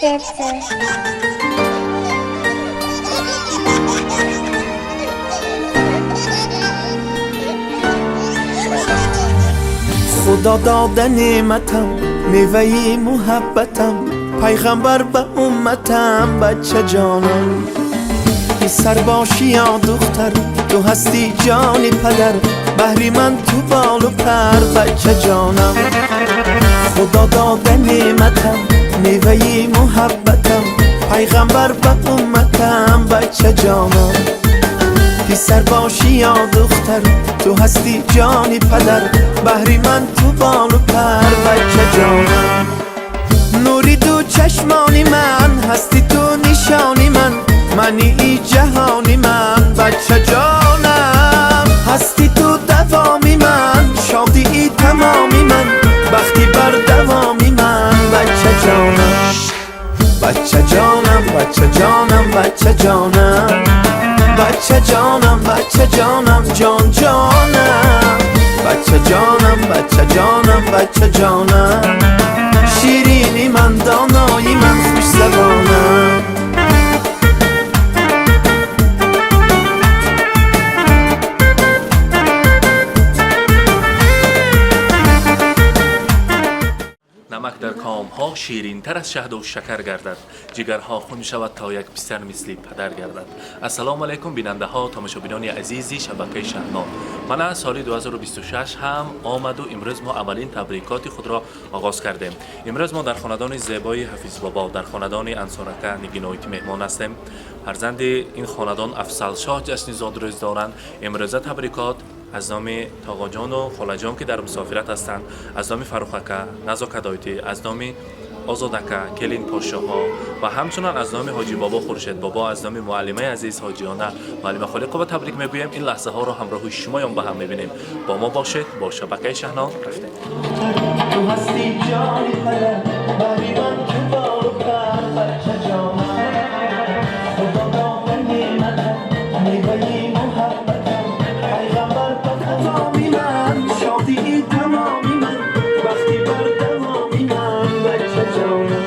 دبسه. خدا داده نعمتم، میوه محبتم، پیغمبر به امتم، بچه جانم. پسر باشی یا دختر، تو هستی جانی پدر، بهری من تو بال و پر، بچه جانم. خدا داده نعمتم، میوه محبتم، پیغمبر به امتم، بچه جانم. پسر باشی یا دختر، تو هستی جانی پدر، بهری من تو بال و پر، بچه جانم. نوری تو چشمانی من، هستی تو نشانی من، منی ای جهانی من، بچه جانم. هستی تو دوامی من، شادی ای تمامی من، بختی بر دوامی من، بچه جانم. بچه جانم، بچه جانم، بچه جانم، بچه جانم، بچه جانم، جان جانم. بچه جانم، بچه جانم، بچه جانم، شیرینی من، دانایی من، خوش زبانم. نمک در کام ها شیرین تر از شهد و شکر گردد، جگرها خون شود تا یک پسر مثل پدر گردد. السلام علیکم بیننده ها، تماشاگران عزیزی شبکه شهنام. من سال 2026 هم آمد و امروز ما اولین تبریکات خود را آغاز کردیم. امروز ما در خاندان زیبای حفیظ بابا در خاندان انصارکه نگینایتی مهمان هستیم. فرزند این خاندان افضل شاه جشن زادروز دارند. امروز تبریکات از نام تاقا جان و خاله جان که در مسافرت هستند، از نام فروخکه، نزاکه دایتی، از نام آزادکه، کلین پاشاها و همچنان از نام حاجی بابا خورشید بابا، از نام معلمه عزیز حاجیانه معلمه خالق با تبریک میگویم. این لحظه ها رو همراه شما با هم میبینیم. با ما باشید، با شبکه شهنام رفتیم. تو هستی جانی پدر، بهری من تو بال و پر، بچه جانم. خدا داده نعمتم، میوه محبتم، پیغمبر به تمامی من، شادی تمامی من، وقتی بر دوامی من، بچه جانم.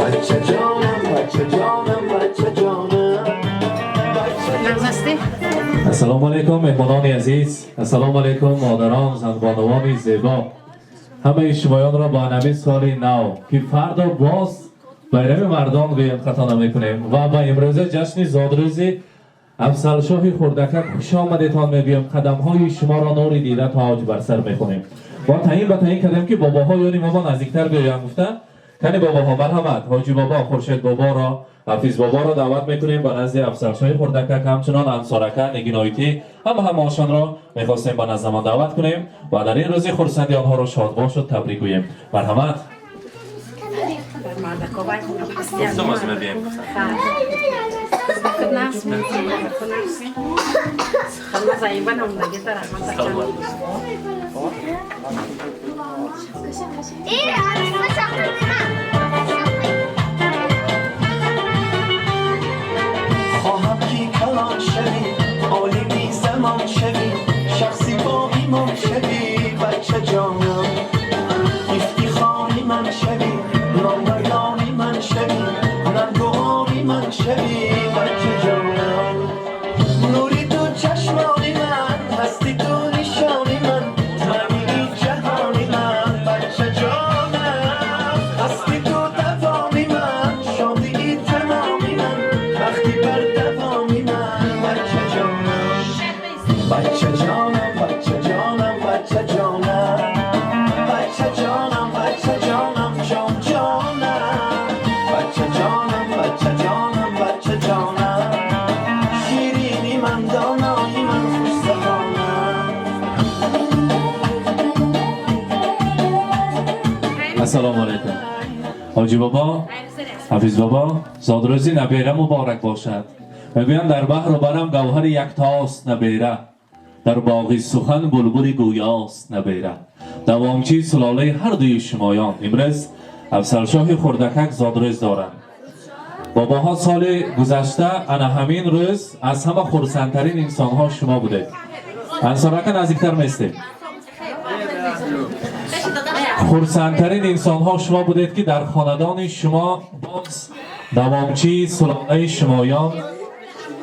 بچه جانم، بچه جانم، بچه جانم، نمسته. السلام علیکم مهمانان عزیز، السلام علیکم مادران، زنبانوان زیبا، همه شمایان را با نوی سال نو که فردا باز بیرم مردان قیم خطا نمیکنیم و با امروز جشن زادروزی افضل شاه خردکک خوش آمدیتان میگویم. قدم های شما را نوری دیده تاج بر سر میکنیم. با تعیین کردیم که باباها یعنی ما نزدیکتر بیایم. گفتن کنی باباها مرحمت، حاجی بابا خورشید بابا را، حفیظ بابا را دعوت میکنیم با نزد افضل شاه خردکک، همچنان انصارکه نگینایتی همه‌شان را میخواستیم با نزدمان دعوت کنیم و در این روز خرسندی آنها را شاد باش و تبریک گوییم. مرحمت. خواهم که کلان شوی، عالمی زمان شوی، شخصی با ایمان شوی، بچه جانم. افتخاری من شوی، نامبردانی من شوی، ننگوانی من شوی، بچه جانم. نوری تو چشمانی من، هستی تو نشانی من، منی جهانی من، بچه جانم. هستی تو دوامی من، شادی تمامی من، وقتی بر دوامی من، بچه جانم. بچه جانم، بچه جانم، بچه جانم، بچه جانم، بچه جانم، جان جانم. بچه جانم، بچه جانم، بچه جانم، شیرینی من، دانایی من، خوش زبانم. السلام علیکم حاجی بابا، حفیظ بابا، زادروزی نبیره مبارک باشد. میگویند در بحر و برم گوهر یکتاست نبیره، در باغی سخن بلبل گویاست نبیره. دوامچی سلاله هر دوی شمایان امروز افضل شاه خردکک زادروز دارند. باباها سال گذشته انا همین روز از همه خرسندترین انسانها شما بودید. انصارکه نزدیکتر میستید. خرسندترین انسان ها شما بودید که در خاندان شما باز دوامچی سلاله شمایان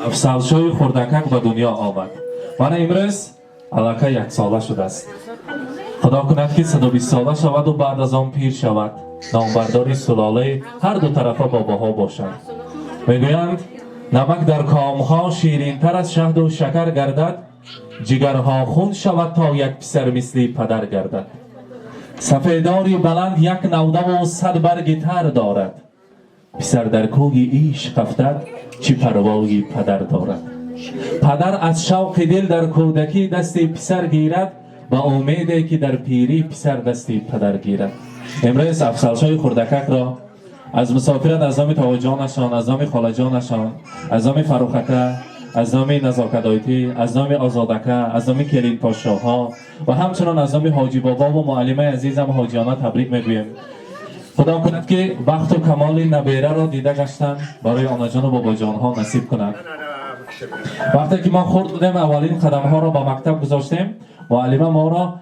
افسرشای خردکک به دنیا آمد. من امروز علاقه 1 ساله شده است. خدا کند که 120 ساله شود و بعد از آن پیر شود. نامبرداری سلاله هر دو طرفه باباها باشند. میگویند نمک در کامها شیرین تر از شهد و شکر گردد، جگرها خون شود تا یک پسر مثل پدر گردد. سفیداری بلند یک نودم و 100 برگ تر دارد، پسر در کوی عشق افتد چه پروای پدر دارد. پدر از شوق دل در کودکی دست پسر گیرد، با امیدی که در پیری پسر دست پدر گیرد. امروز افسرشای خردکک را از مسافرت از نام تاوجانشان، از نام خالجانشان، از نام فروخکه، از نام نزاکت، از نام آزادکه، از نام کلین پاشاها و همچنان از نام حاجی بابا و معلمه عزیزم حاجیانا تبریک میگویم. خدا کند که بخت و کمال نبیره را دیده گشتن برای آنا جان و بابا جان ها نصیب کند. وقتی که ما خورد بودیم اولین قدم ها را با مکتب گذاشتیم، معلمه ما را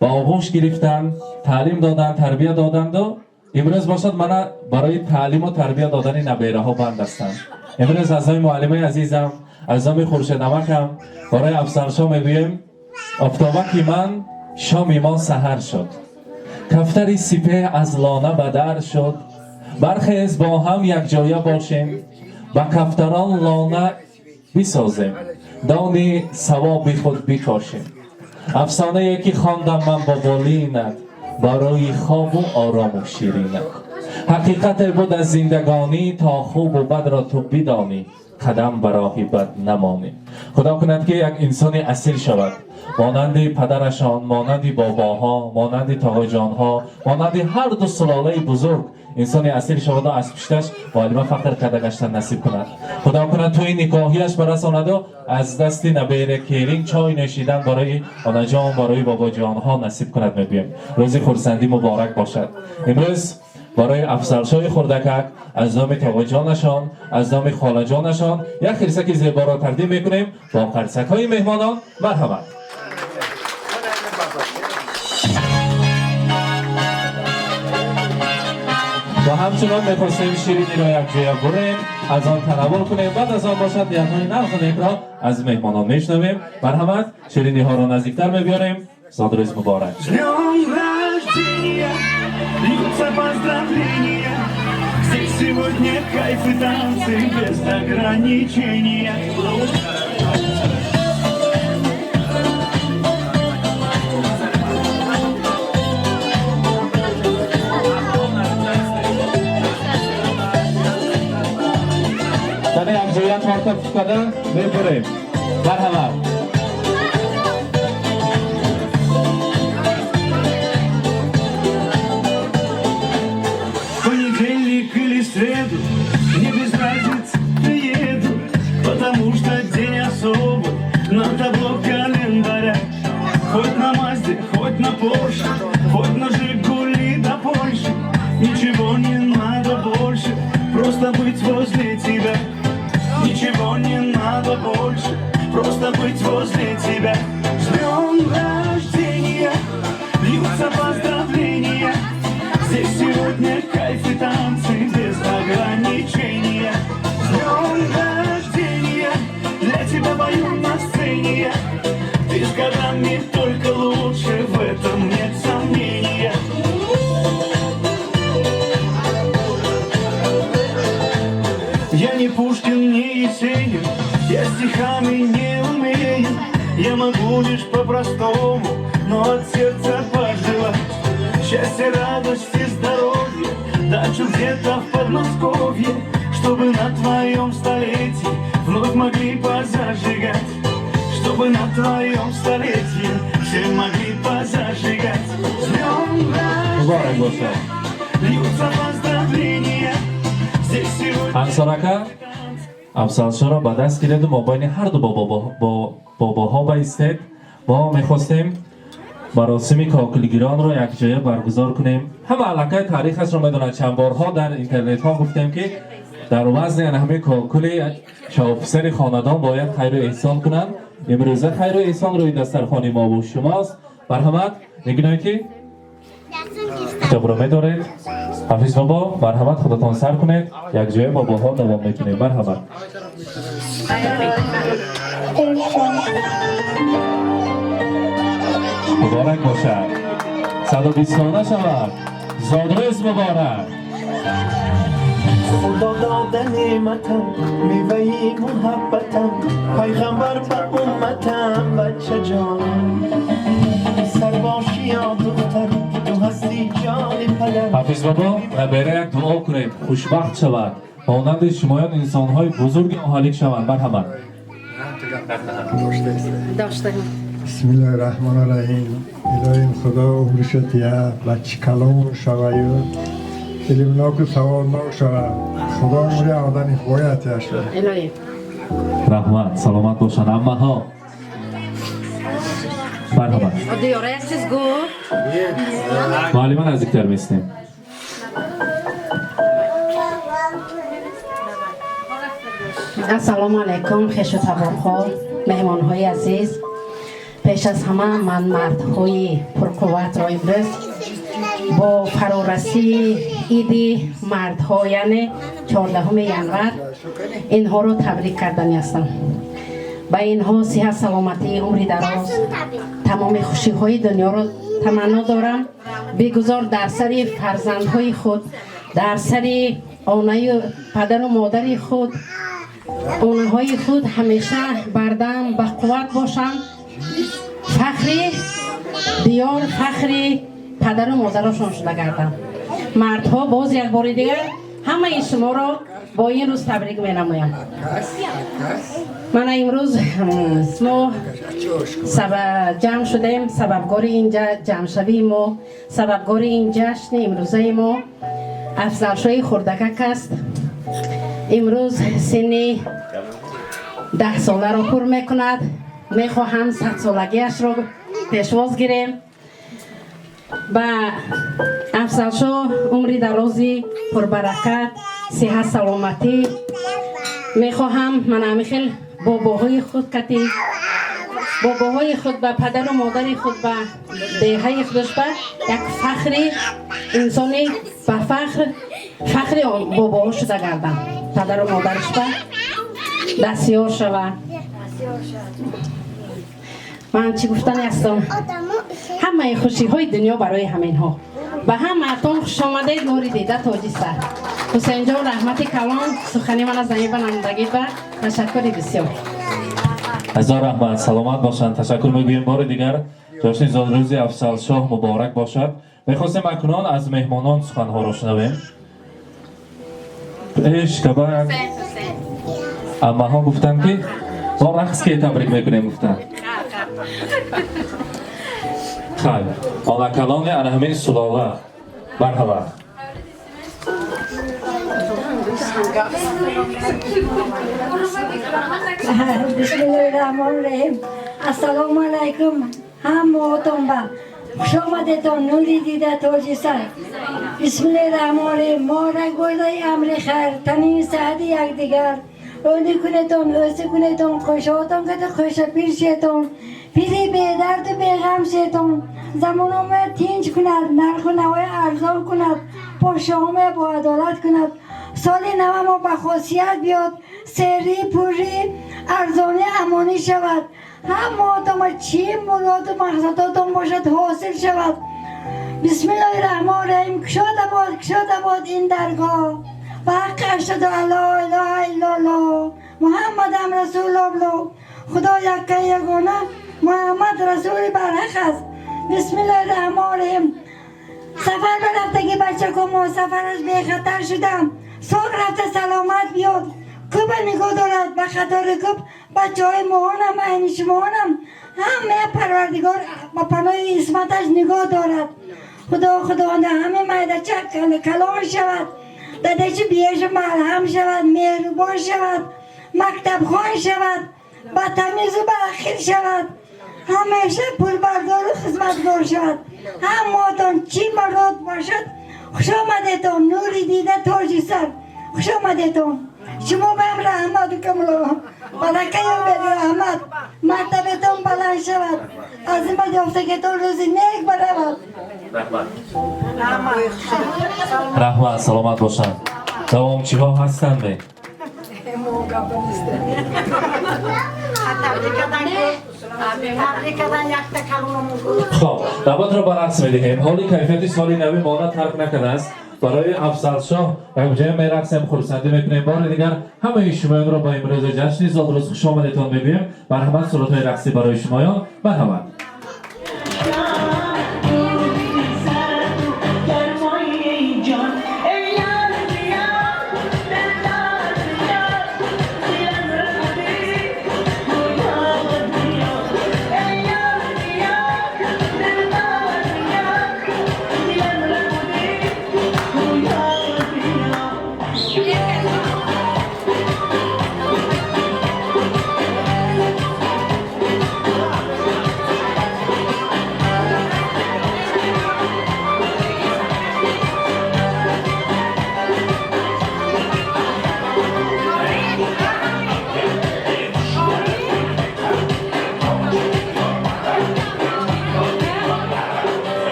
با آغوش گرفتن، تعلیم دادن، تربیت دادند و امروز باشد من برای تعلیم و تربیت دادن نبیره ها بند هستم. امروز از نام معلمه عزیزم، از نام خورشید نمکم برای افسرشا میگویم آفتابک من شام ما سحر شد، کفتری سپه از لانه بدر شد، برخیز با هم یک جایه باشیم، با کفتران لانه بسازیم، دانی ثواب خود بکاشیم. افسانه یکی خواندم من با بالینت، برای خواب و آرام و شیرینت. حقیقت بود از زندگانی، تا خوب و بد را تو بدانی، قدم برای بد نمانی. خدا کند که یک انسان اصیل شود، مانند پدرشان، مانند باباها، مانند تاقاجانها، مانند هر دو سلاله بزرگ انسان اصیل شود و از پشتش معلمه فخر کرده گشتن نصیب کند. خدا کند توی نکاحیش برساند و از دست نبیره کیرین چای نوشیدن برای آنا جان، برای بابا جان ها نصیب کند. میگویم روز خرسندی مبارک باشد. امروز برای افسرشای خردکک از نام تاقاجانشان، از نام خالجانشان یک خرسک زیبا را تقدیم میکنیم با خرسک های مهمانان. مرحبا. و همچنان میخواستیم شیرینی را یک جای بریم از آن تناول کنیم، بعد از آن باشد یعنی نرخ را از مهمانان میشنویم. مرحمت شیرینی ها را نزدیکتر میبیاریم. زاد روز مبارک. Льются поздравления, здесь сегодня кайф и танцы без ограничения. Tady jak žijat máte vkada, vyborím. Marhaba. Понедельник или среду, мне без разницы, приеду, потому что день особый на табло календаря. Хоть на Мазде, хоть на Порше, хоть на Жигули до Польши, ничего не надо больше, просто быть возле тебя. Ничего не надо больше, просто быть возле тебя. С днем рождения, льются поздравления, здесь сегодня кайф и танцы без ограничения. С днем рождения, для тебя пою на сцене я. Ты с годами только лучше, в этом нет сомнения. Я не Пушкин, не Есенин, я стихами не умею. Я могу лишь по-простому, но от сердца пожелать счастья, радости, здоровья, дачу где-то в Подмосковье, чтобы на твоем столетии вновь могли позажигать, чтобы на твоем столетии все могли позажигать. С днем рождения, льются поздравления, здесь сегодня... همسرکه افسرشا را به دست گیرد و مابین هر دو باباها بایستید. ما میخواستیم مراسم کاکلگیران را یک جایه برگزار کنیم. همه علاقه تاریخش را میدونند. چند بارها در اینترنت ها گفتیم که در وزن همه کاکل شاه‌افسر خاندان باید خیر و احسان کنند. امروزه خیر و احسان روی دسترخوان ما و شماست. مرحمت میگویم که کتاب رو می‌دارید؟ حافظ بابا مرحمت خودتان سر کنید یک جای باباها دوام میکنید مرحمت مبارک باشد 120 ساله شود زادروز مبارک خدا داده نعمتم میوه محبتم پیغمبر به امتم بچه جانم سر باشی یا دختر تو هستی جان پدر حافظ بابا برای یک دعا کنید خوشبخت شود مانند شمایان انسان‌های بزرگ اهالیک شوند مرحمت داشته بسم الله الرحمن الرحیم الهیم خدا عمرشت یه بچه کلام شوید علمناک و سوالناک شود خدا عمری آدمی باید یه شود الهی رحمت سلامت باشند اما ها مرحبا دیاره یک چیز گو معلمان نزدیکتر میستیم السلام علیکم خیش و تبارخو مهمان های عزیز پیش از همه من مرد های پرقوت را امروز با فرارسی ایدی مرد ها یعنی 14 ینور اینها رو تبریک کردنی هستم با اینها صحت سلامتی عمری دراز تمام خوشی های دنیا رو تمنا دارم بگذار در سر فرزند های خود در سر آنه پدر و مادر خود آنهای خود همیشه بردم به قوت باشند فخری دیار فخری پدر و مادرشان شده گردم مردها باز یک بار دیگر همه شما را با این روز تبریک می نمایم من امروز ما جمع شدیم سببگار این جمع شوی ما سببگار این جشن امروزه ما افضل خردکک است امروز سنی 10 ساله را پر میکند میخواهم 100 سالگیش را پیشواز گیریم با افضل شاه عمری درازی پربرکت صحت سلامتی میخواهم من همیخیل باباهای خود کتی باباهای خود به پدر و مادر خود به دیهای خودش به یک فخری انسانی به فخر باباها شده گردم پدر و مادرش به دستیار شود من چی گفتنی هستم همه خوشی های دنیا برای همین ها به همتون خوش آمدید نوری دیده تاجی سر حسین جان رحمت کلام سخنی من از نمیبه نمودگی به تشکر بسیار هزار رحمت سلامت باشند تشکر میگویم بار دیگر جشن زادروز افضل شاه مبارک باشد میخواستیم اکنون از مهمانان سخنها را شنویم ایش کبر اما ها گفتن که با رقص که تبریک میکنیم گفتن خیلی آلا کلام انهمین سلاله مرحبا بسم الله الرحمن الرحیم السلام علیکم همتون با خوش آمدید نوری دیده تاجی سر بسم الله الرحمن الرحیم ما را گویده امر خیر تنین سعد یک دیگر رونی کنیتون اوزی کنیتون خوشاتون که خوش پیر شیتون پیری به درد و به غم شیتون زمان آمد تینج کند نرخ و نوای ارزان کند پاشه آمد با عدالت کند سال نو ما به خاصیت بیاد سری پوری ارزانی امانی شود همه چی مراد و مقصداتون باشد حاصل شود بسم الله الرحمن الرحیم کشاد باد این درگاه و حق اشهد ان لا اله الا الله محمد رسول الله خدا یک یگانه محمد رسول برحق است بسم الله الرحمن الرحیم سفر برفتگی بچه که ما سفرش بی خطر شدم ساق رفته سلامت بیاد کب نگاه دارد به خطر کب بچه های مهانم این شمانم همه پروردگار با پناه اسمتش نگاه دارد خدا همه میده چک کلام شود داده چه بیش ملهم شود مهربان شود مکتب خان شود با تمیز و بخیر شود همیشه پولبردار و خدمتگار شود همتون چی مراد باشد خوش آمدیتون نوری دیده تاجی سر خوش آمدیتون شما به هم رحمت و کملا برکه و به رحمت مرتبتون بلند شود عظیمت یافتگیتون روزی نیک برود رحمت رحمت سلامت باشند دوامچی ها هستند می خب دعوت را برعکس میدهیم حالی کیفیت سالی نوی مانه ترک نکرده است برای افضل شاه یک جای میرقصیم خورسندی میکنیم بار دیگر همه شمایان را با امروز جشن زادروز خوش آمدیتان میگویم مرحمت صورت های رقصی برای شمایان مرحمت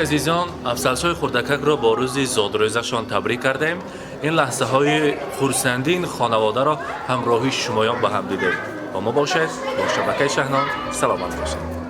عزیزان، افسرهای خردکک را با روز زادروزشان تبریک کردیم. این لحظه های خورسندی این خانواده را همراهی شمایان با هم دیدیم. با ما باشد، با شبکه شهنام سلامت باشید.